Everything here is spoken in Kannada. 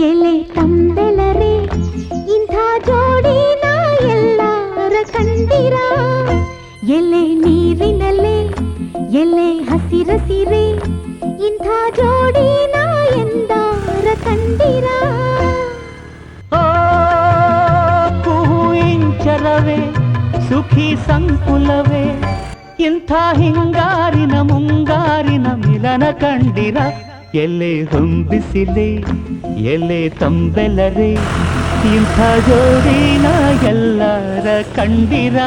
ಎಲೆ ತಂಬೆಲರೆ ಇಂಥ ಜೋಡಿನ ಎಲ್ಲಾರ ಕಂಡಿರ ಎಲೆ ನೀರಿನಲ್ಲೇ ಎಲೆ ಹಸಿರಸಿರೆ ಇಂಥ ಜೋಡಿನ ಎಂದಾರ ಕಂಡಿರ ಇಂಚರವೇ ಸುಖಿ ಸಂಕುಲವೇ ಇಂಥ ಹಿಂಗಾರಿನ ಮುಂಗಾರಿನ ಮಿಲನ ಕಂಡಿರ ಎಲೆ ಹೊಂಬಿಸಿಲೆ ಎಲೆ ತಂಬೆಲರೆ ಇಂಥ ಜೋಡಿನ ಎಲ್ಲರ ಕಂಡಿರ